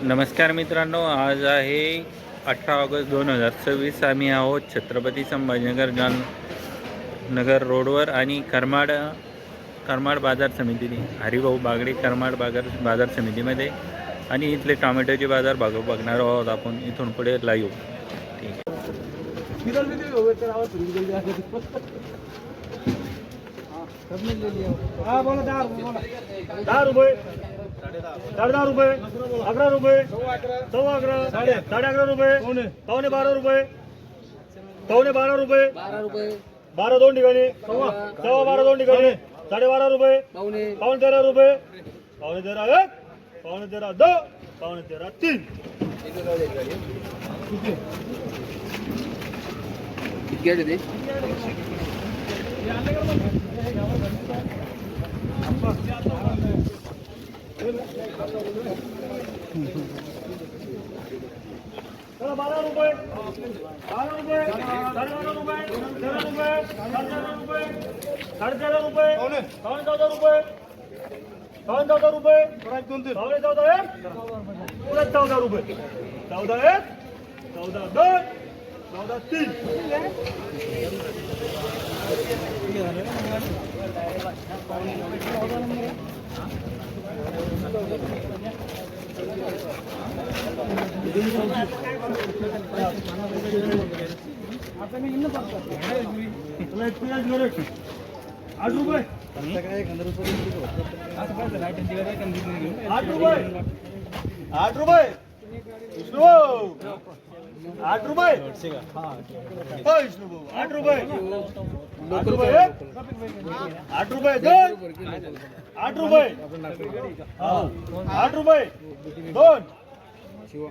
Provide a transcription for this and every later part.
नमस्कार मित्रांनो, आज आहे 18 ऑगस्ट 2026. आम्ही आहोत छत्रपती संभाजीनगर नगर रोडवर आणि करमाड बाजार समिती, हरिभाऊ बागडे करमाड बाजार समितीमध्ये. आणि इथले टोमॅटोचे बाजार बघणार आहोत आपण इथून पुढे लाईव्ह. ठीक आहे. 10 रुपये, 10.5 रुपये, 11 रुपये, 11.25, 11.5 रुपये, 12 रुपये, 12 रुपये, 12 दोन ठिकाणी, 12 दोन ठिकाणी, 12.5 रुपये, 13 रुपये, 13 एक, 13 दो, 13 तीन. चला 12 रुपये, 12 रुपये, 12 रुपये, 13 रुपये, 13 रुपये, 13.5 रुपये, 14 रुपये, 14 रुपये, 14 एक, 14 रुपये, 14 एक, 14 दोन, 14 तीन. आता मी इन्न पाहतो. तुला एक्सपिरियन्स करू 8 रुपये. 8 रुपये. 8 रुपये. विष्णू 8 रुपये. हो विष्णू 8 रुपये. 8 रुपये. 8 रुपये दोन. 8 रुपये. 8 रुपये दोन. 8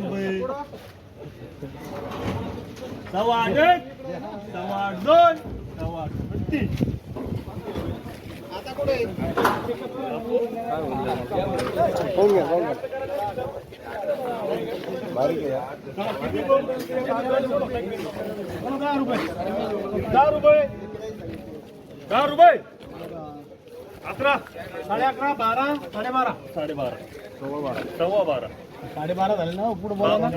रुपये. 8 एक, 8 दोन, 8 तीन. आता कुठे बारीक आहे. 10 रुपये, 10 रुपये, 10 रुपये, 11, 11.5, 12, 12.5, 12.5, 12.5, 12.5 झाले ना. पुढे बोला ना.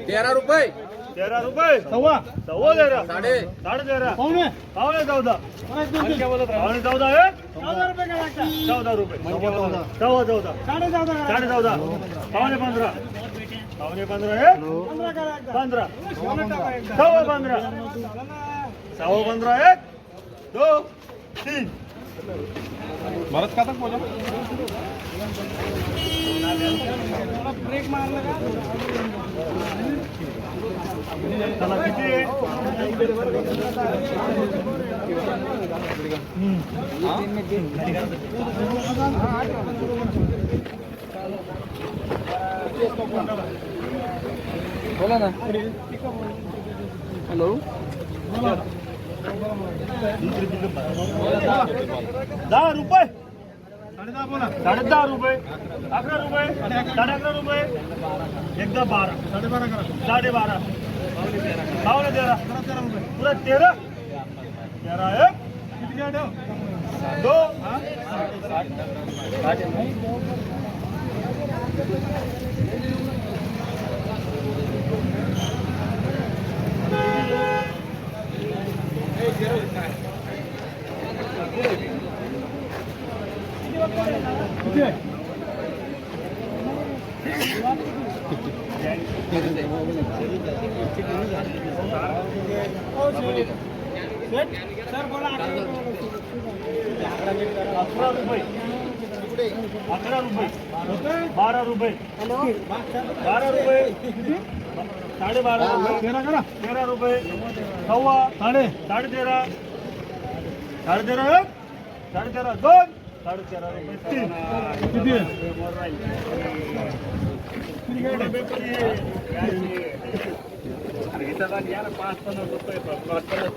13 रुपये, 13 रुपये, 13, 13, 13.5, पावणे 14, पावणे 14 एक, 14 रुपये, 14, 14, 14.5, पावणे 15, पावणे 15 एक, 15, 15, 15 एक, 2, 3. भारत का तक बोला ब्रेक मारला का. चला किती आहे. बोला ना. हॅलो 10 रुपये, 10.5 रुपये, 11 रुपये, 11.5 रुपये, एकदा 12, 12.5, 13, पुरा 13, 13 एक, 2, 11 रुपये, 11 रुपये, 12 रुपये, 12 रुपये, 12.5, 13 रुपये, 13.5, 13.5, 13.5 एक, 13.5 दोन, 13.5 रुपये तीन. किती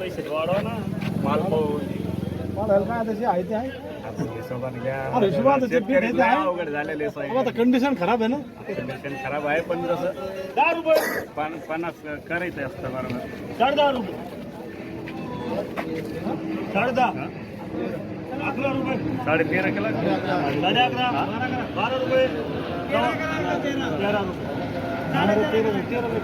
पैसे वाढवा ना. माल काय तशी आहे ते आहे. कंडिशन खराब आहे ना. कंडिशन खराब आहे पण जसं 10 रुपये 50 करायचं असतं बरोबर. 10.5 रुपये, 10.5, 11 रुपये 13.5 केला 11.5 12 रुपये 13 रुपये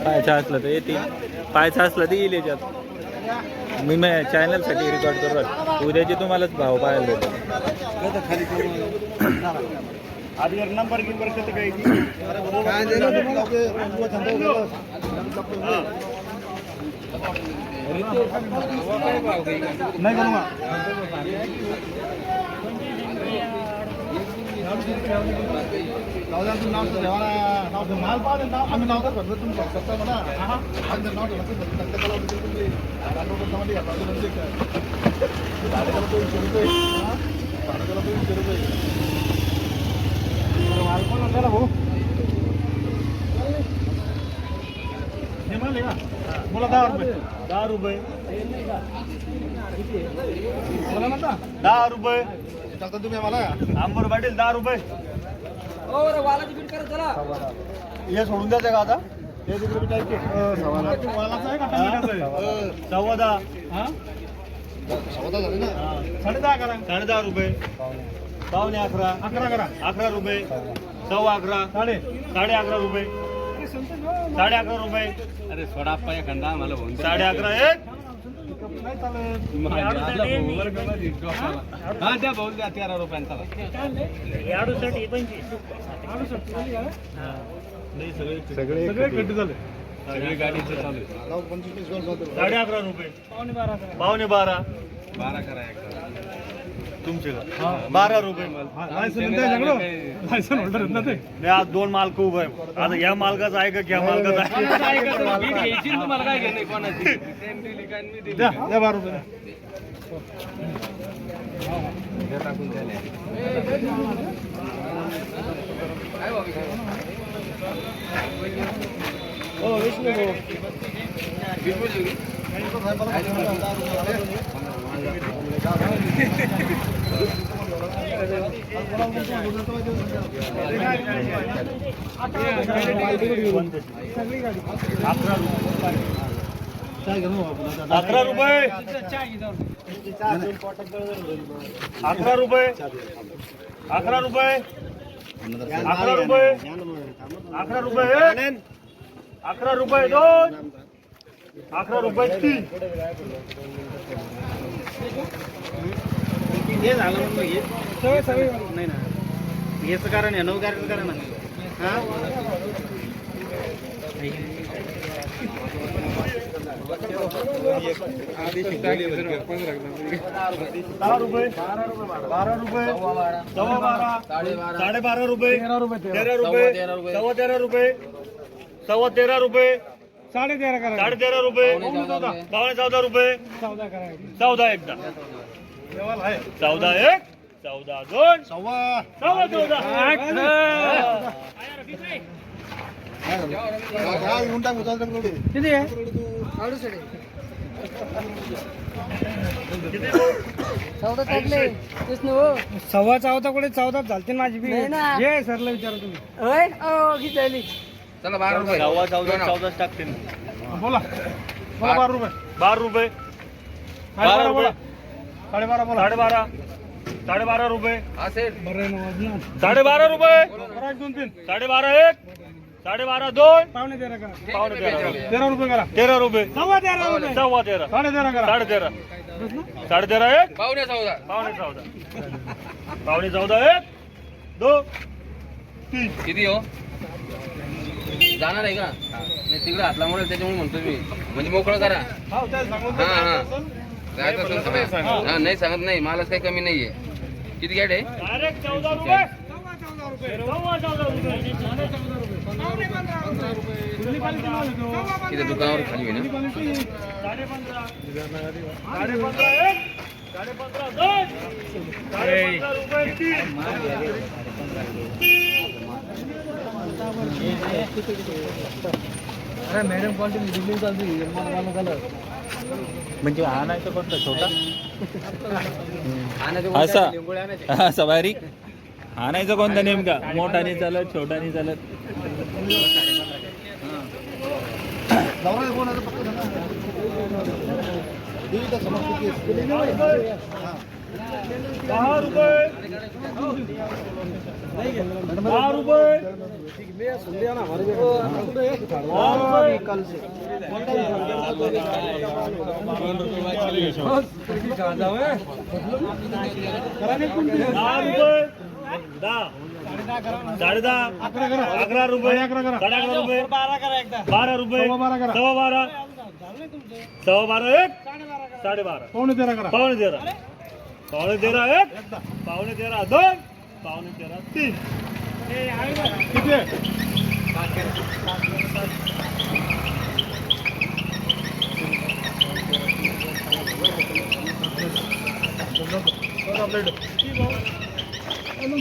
पाहायचं असलं तर येते, पाहायचं असलं तर येईल याच्यात. मी चॅनलसाठी रेकॉर्ड करू राहिलो. उद्याचे तुम्हालाच भाव पाहायला भेटेल. आधी एक नंबर गिंबर कसं काय नाही करू माल पाहते नाव आम्ही नाव तर भरलं तुम्ही शकता म्हणा आम्ही नाव ठेवलं माल पण आणला भाऊ हे माल आहे का बोला 10 रुपये 10 रुपये बोला म्हणता 10 रुपये टाकता तुम्ही आम्हाला आंबर पाटील 10 रुपये हे सोडून द्यायचं का आता हे तिकडे टाईप सव्वा 10 करा 10.5 रुपये 11.5 करा 11 रुपये 11.25 11.5 रुपये 11.5 रुपये अरे सोडा पाय खंडा मला 11.5 एक हा द्या भाऊ द्या 13 रुपयांचा सगळे गड्डे झाले सगळी गाडीचे चालू 11.5 रुपये 12.5 12 करा तुमचे का 12 रुपये नाही आज 2 मालक उभं आहे. आता या मालकाचं आहे का क्या मालकाचं आहे तुम्हाला काय घेणे कोणाची 12 रुपये टाकून द्यायला हो विष्णू अकरा रुपये 11 रुपये 11 रुपये 11 रुपये 11 रुपये 11 रुपये 2 11 रुपये 3 हे झालं म्हणून सवय नाही ना याचं कारण आहे 9 कारण कारण हा 10 रुपये 12 रुपये 12.5 रुपये 13 रुपये 13 रुपये 13 रुपये 13.5 रुपये 14 रुपये 14 एकदा 14 एक 14 दोन 14 कुठे 14 झालते माझी बी ये सरला विचारा तुम्ही चला 12 रुपये 14 टाकते बोला 12 रुपये 12 रुपये 12 रुपये 12.5 12.5 रुपये असेल 12.5 रुपये 12.5 एक 12.5 दोन 13 करा 13 रुपये करा 13 रुपये 13.5 13 13.5 एक 14 एक 2 3 किती हो जाणार आहे का नाही तिकडे हातला त्याच्यामुळे म्हणतो मी म्हणजे मोकळं करा जायचं असेल हा नाही सांगत नाही मालच काही कमी नाहीये किती गॅट आहे डायरेक्ट 14 रुपये 14 रुपये. सव्वा 14 रुपये. पावणे 15 रुपये. सव्वा 15. इथे दुकानावर खाली आहे ना. 15.5 15.5 एक 15.5 दोन 15.5 रुपये तीन. अरे मॅडम क्वालिटी बिल्डिंग चालती मला झालं. म्हणजे आणायचं कोणतं छोटा आणायचं असा लिंबोळी आणायचे. असा बारीक आणायचं कोणतं नेमका मोठाने चालत छोटाने चालत 10 रुपये 10 रुपये 11 रुपये 11 रुपये 12 रुपये 12 12 एक 12.5 पावणे 13 पावणे 13 एक पावणे 13 दोन पावणे 13 तीन. किती आहे?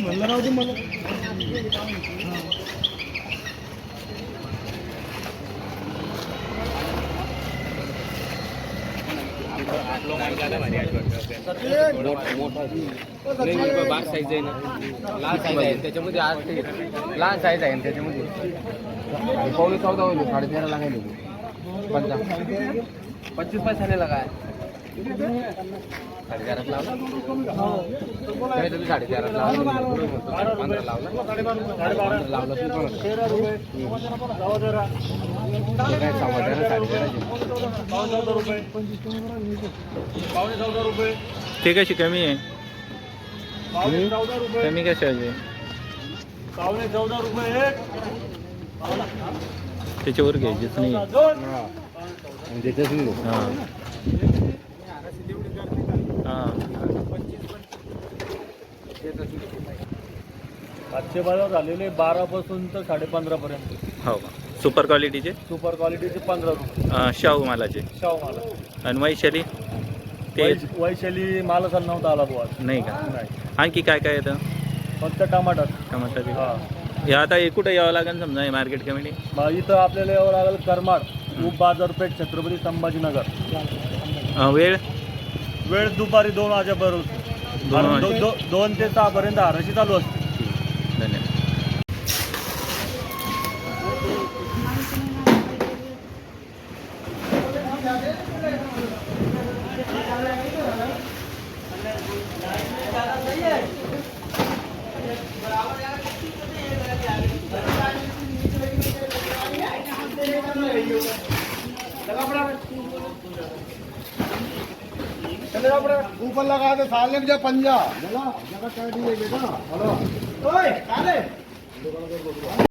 म्हणलं राहू दे मला. बार साईज आहे ना लहान साईज आहे त्याच्यामध्ये आज ते लहान साईज आहे त्याच्यामध्ये पावणे 14 होईल 13.5 लागायला 25 पैशाने लागाय 13.5 लावला नाही तुम्ही 13.5 लावला 15 लावला 15 लावला 13 रुपये काय समजलं 13.5 पावणे 14 रुपये पावणे 14 रुपये ते कशी कमी आहे पावणे 14 रुपये कमी कशाची पावणे 14 रुपये एक त्याच्यावर घ्यायचीच नाही दोन हां हां आजचे बाजार झालेले 12 पासून तर 15.5 पर्यंत. हो का सुपर क्वालिटीचे सुपर क्वालिटीचे 15 रुपये शाहू मालाचे शाव माला. आणि वैशाली ते वैशाली मालच नव्हता आला बुवा नाही का नाही आणखी काय काय येतं फक्त टमाटर. टमाटर हा हे आता हे कुठं यावं लागेल समजा हे मार्केट कमिटी मग इथं आपल्याला यावं लागेल करमाड खूप बाजारपेठ छत्रपती संभाजीनगर. वेळ वेळ दुपारी 2 वाजेपर्यंत 2 ते 6 पर्यंत आरशी चालू असते. धन्यवाद. ऊपर लगा दे साले में जा पंजा जगह क्या दी है बेटा हेलो ओए काले